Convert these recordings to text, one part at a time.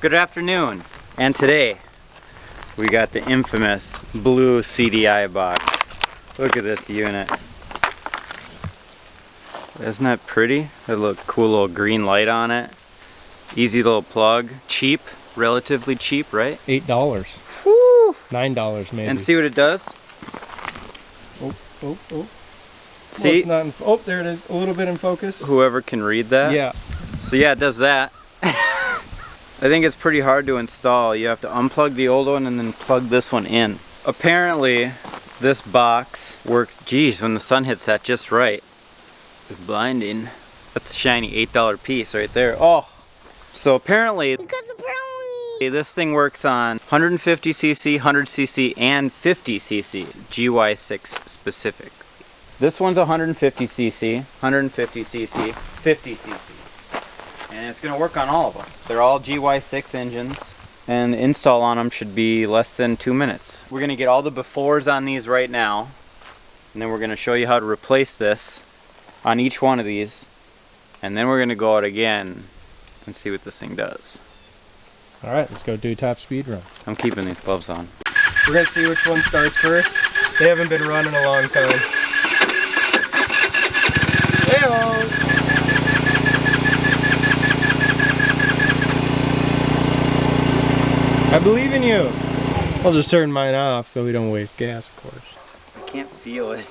Good afternoon. And today we got the infamous blue CDI box. Look at this unit. Isn't that pretty? A little cool little green light on it. Easy little plug. Cheap, relatively cheap, right? $8. Woo! $9 maybe. And see what it does? Oh. See? Well, it's not in, oh, there it is. A little bit in focus. Whoever can read that. Yeah. So yeah, it does that. I think it's pretty hard to install. You have to unplug the old one and then plug this one in. Apparently, this box works, geez, when the sun hits that just right. It's blinding. That's a shiny $8 piece right there. Oh! So apparently, this thing works on 150cc, 100cc, and 50cc. GY6 specific. This one's 150cc, 150cc, 50cc. And it's going to work on all of them. They're all GY6 engines, and the install on them should be less than 2 minutes. We're going to get all the befores on these right now, and then we're going to show you how to replace this on each one of these, and then we're going to go out again and see what this thing does. Alright, let's go do top speed run. I'm keeping these gloves on. We're going to see which one starts first. They haven't been running a long time. Hey-oh! I believe in you. I'll just turn mine off so we don't waste gas, of course. I can't feel it.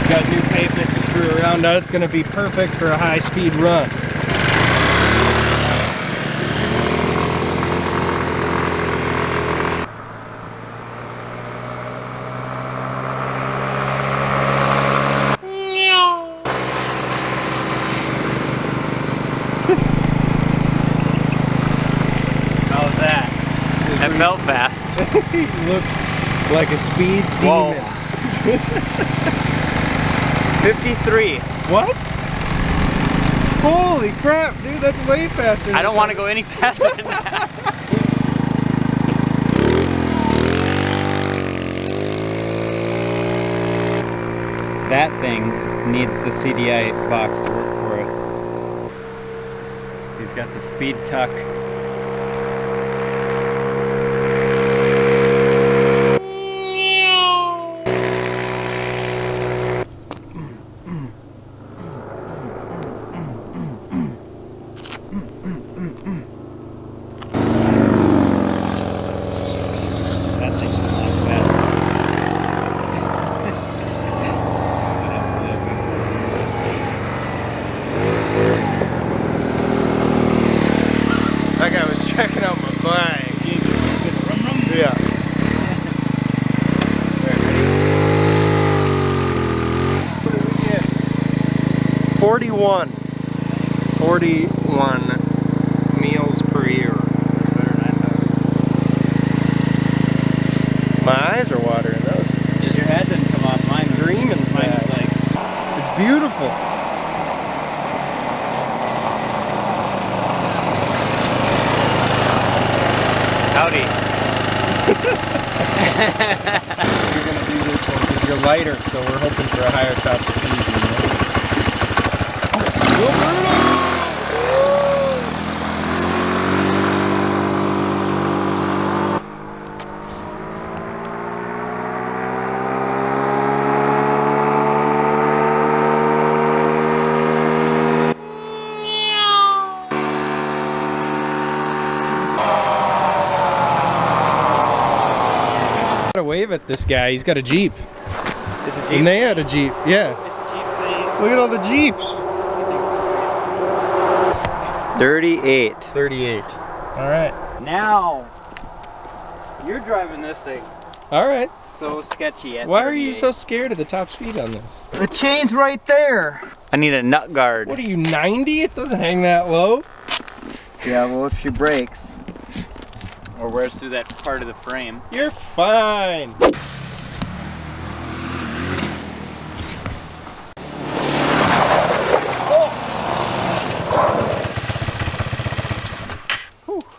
Got new pavement to screw around on. It's going to be perfect for a high-speed run. How was that? That felt fast. He looked like a speed Whoa. demon. 53. What? Holy crap, dude, that's way faster. I don't want to go any faster than that. That thing needs the CDI box to work for it. He's got the speed tuck. That thing's a lot faster. That guy was checking out my bike. Yeah. 41 meals per year. My eyes are watering. That was Just your head didn't come off mine. screaming Mine was fast. like, It's beautiful. howdy. You're gonna do this one because you're lighter, so we're hoping for a higher top speed. You know? Gotta wave at this guy. He's got a Jeep. It's a Jeep. And they had a Jeep. Yeah. It's a Jeep thing. Look at all the Jeeps. 38. 38. All right. Now, you're driving this thing. All right. So sketchy at Why are you 38. so scared of the top speed on this? The chain's right there. I need a nut guard. What are you, 90? It doesn't hang that low. Yeah, well, if she breaks or wears through that part of the frame. You're fine.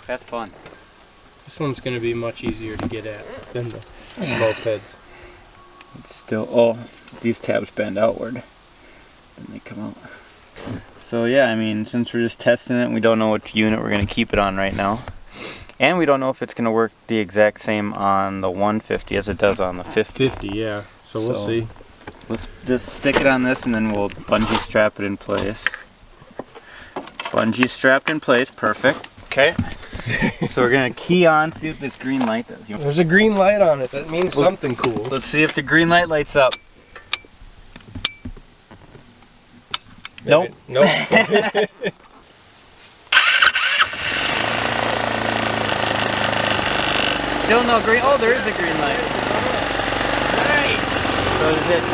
That's fun. This one's going to be much easier to get at than the mopeds. It's still, oh, these tabs bend outward. Then they come out. So yeah, I mean, since we're just testing it, we don't know which unit we're going to keep it on right now. And we don't know if it's going to work the exact same on the 150 as it does on the 50. 50, yeah. So we'll see. Let's just stick it on this and then we'll bungee strap it in place. Bungee strapped in place, perfect. Okay. So we're gonna key on, see what this green light does. There's a green light on it. That means something cool. Let's see if the green light lights up. Nope. Nope. Still no green. Oh, there is a green light. Nice. So is it?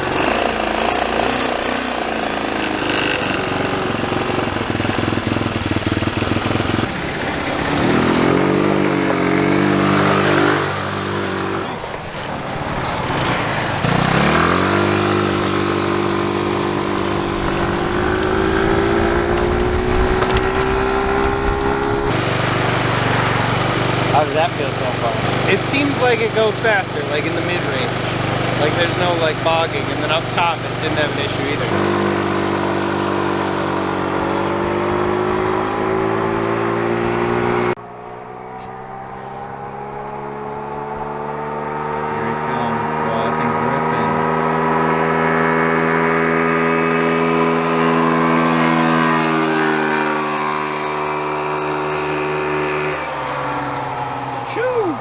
How does that feel so far? It seems like it goes faster, like in the mid-range. Like there's no like bogging, and then up top it didn't have an issue either. Here it comes. Oh, that thing's ripping. Shoo!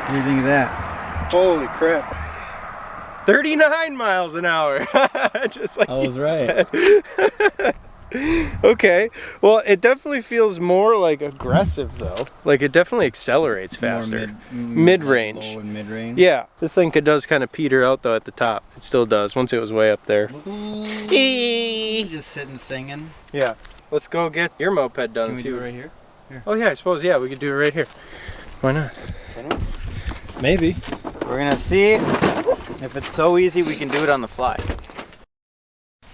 What do you think of that? Holy crap. 39 miles an hour. Just like I was right. said. Okay. Well, it definitely feels more like aggressive though. Like it definitely accelerates faster. Mid-range. Low and mid-range. Yeah. This thing does kind of peter out though at the top. It still does once it was way up there. Just sitting singing. Yeah. Let's go get your moped done. Can we See do it what- right here? Oh yeah, I suppose, yeah, we could do it right here. Why not? Maybe. We're gonna see if it's so easy we can do it on the fly.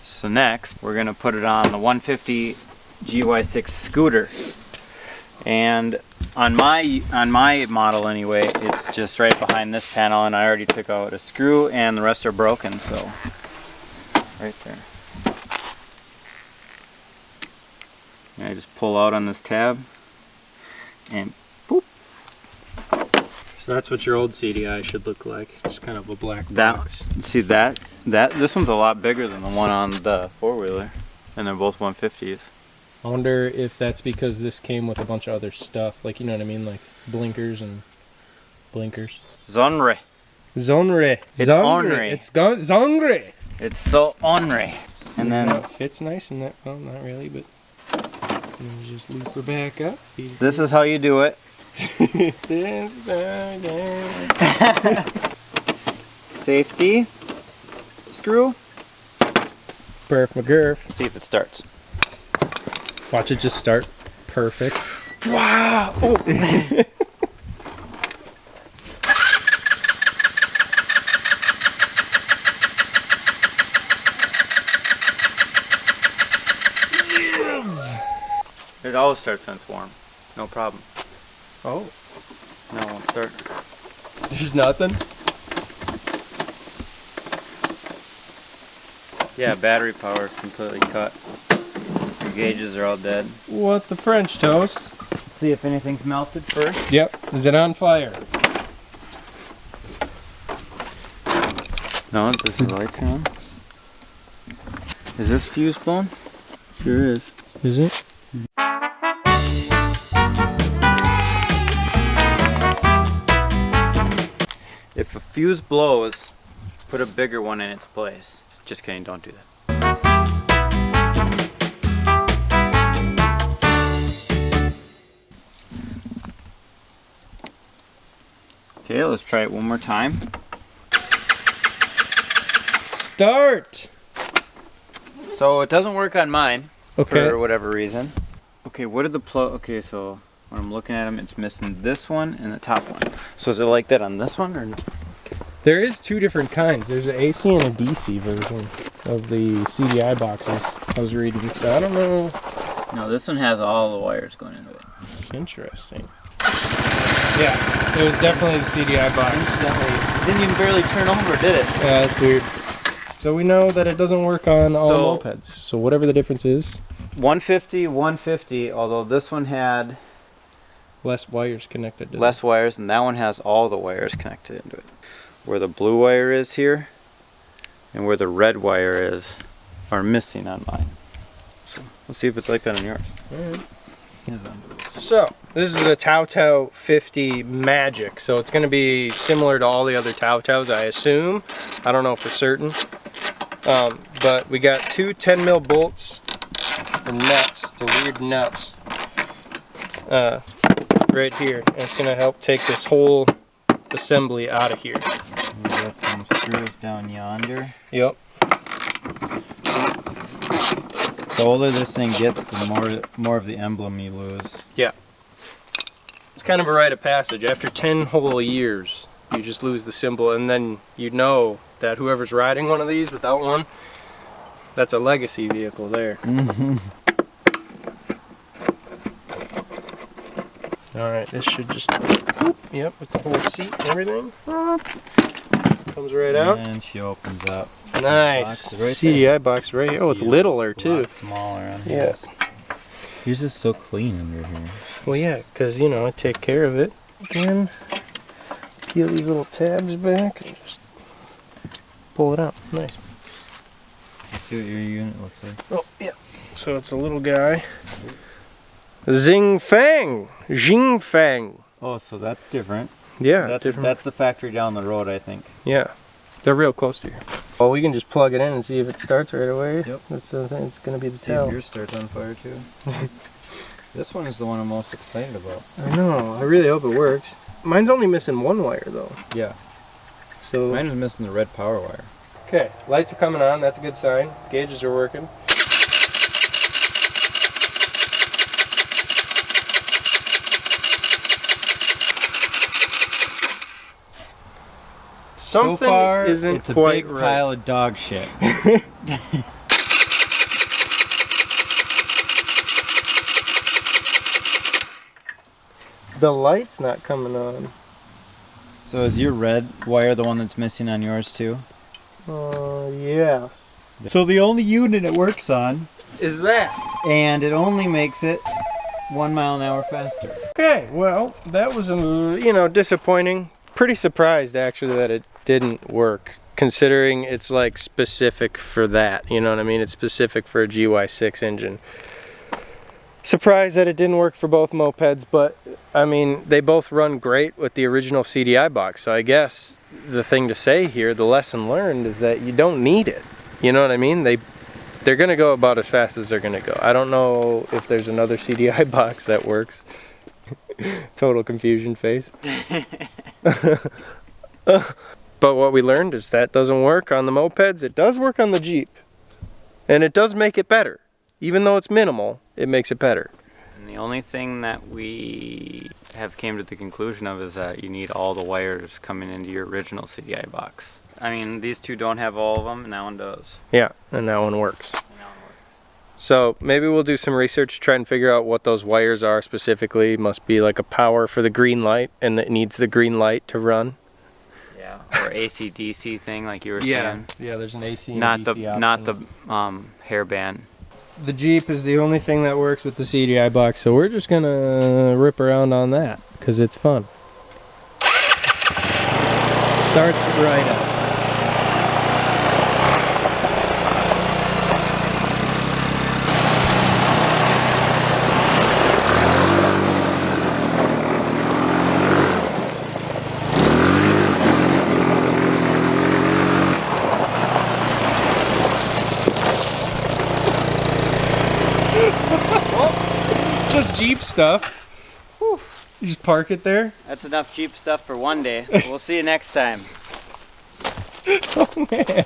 So next, we're gonna put it on the 150 GY6 scooter. And on my model anyway, it's just right behind this panel, and I already took out a screw and the rest are broken, so right there. And I just pull out on this tab and boop. So that's what your old CDI should look like. Just kind of a black That, box. see this one's a lot bigger than the one on the four-wheeler, and they're both 150s. I wonder if that's because this came with a bunch of other stuff, like, you know what I mean, like blinkers and blinkers. Genre. Zonre. It's ornery. It's zongre. It's so ornery. And then That fits nice and that, well, not really, but then you just loop her back up. this is how you do it. Safety screw. Perf McGurf. See if it starts. Watch it just start. Perfect. Wow! Oh. It always starts when it's warm. No problem. Oh. No, it won't start. There's nothing? Yeah, battery power is completely cut. Your gauges are all dead. What the French toast? Let's see if anything's melted first. Yep. Is it on fire? No, this is lights on. Is this fuse blown? Sure is. Is it? If a fuse blows, put a bigger one in its place. Just kidding, don't do that. Okay, let's try it one more time. start. So it doesn't work on mine. Okay. For whatever reason. Okay, what did the plug? Okay, so when I'm looking at them, it's missing this one and the top one. So is it like that on this one or? There is two different kinds. There's an AC and a DC version of the CDI boxes I was reading. So I don't know. No, this one has all the wires going into it. Interesting. Yeah, it was definitely the CDI box. It didn't even barely turn over, did it? Yeah, that's weird. So we know that it doesn't work on all mopeds. So whatever the difference is. 150, 150, although this one had less wires connected to it. Less wires, and that one has all the wires connected into it. Where the blue wire is here, and where the red wire is, are missing on mine. So let's see if it's like that on yours. Alright. So, this is a Tautau 50 Magic, so it's going to be similar to all the other Tautaus, I assume. I don't know for certain. But we got two 10 mil bolts, or nuts, the weird nuts, right here. And it's going to help take this whole assembly out of here. We got some screws down yonder. Yep. The older this thing gets, the more of the emblem you lose. Yeah. It's kind of a rite of passage. After 10 whole years, you just lose the symbol, and then you know that whoever's riding one of these without one, that's a legacy vehicle there. Mm-hmm. Alright, this should just, yep, with the whole seat and everything. Comes right out. And she opens up. Nice. Right CDI there. box right here. Oh, it's littler too. Smaller on here. Yeah. Yours is so clean under here. Well, yeah, because, you know, I take care of it. Again, peel these little tabs back and just pull it out. Nice. Let's see what your unit looks like. Oh, yeah. So it's a little guy. Xing Fang. Jing Fang. Oh, so that's different. Yeah, that's the factory down the road, I think. Yeah. They're real close to here. Well, we can just plug it in and see if it starts right away. Yep. That's the thing. It's going to be the See tell. if yours starts on fire too. This one is the one I'm most excited about. I know. I really hope it works. Mine's only missing one wire though. Yeah. So mine is missing the red power wire. Okay, lights are coming on. That's a good sign. Gauges are working. Something so far, isn't it's a quite big right. pile of dog shit. The light's not coming on. So is your red wire the one that's missing on yours too? Yeah. So the only unit it works on is that. And it only makes it 1 mile an hour faster. Okay, well, that was, you know, disappointing. Pretty surprised actually that it didn't work, considering it's like specific for that, you know what I mean? It's specific for a GY6 engine. Surprised that it didn't work for both mopeds, but I mean, they both run great with the original CDI box, so I guess the thing to say here, the lesson learned, is that you don't need it. You know what I mean? They're gonna go about as fast as they're gonna go. I don't know if there's another CDI box that works. Total confusion face. But what we learned is that doesn't work on the mopeds. It does work on the Jeep. And it does make it better. Even though it's minimal, it makes it better. And the only thing that we have came to the conclusion of is that you need all the wires coming into your original CDI box. I mean, these two don't have all of them, and that one does. Yeah, and that one works. So maybe we'll do some research to try and figure out what those wires are specifically. Must be like a power for the green light, and it needs the green light to run. Yeah, or AC/DC thing like you were saying. Yeah, there's an AC and not DC the option. not the hairband. The Jeep is the only thing that works with the CDI box, so we're just gonna rip around on that because it's fun. Starts right up. Just Jeep stuff. Whew. You just park it there. That's enough Jeep stuff for one day. We'll see you next time. Oh man.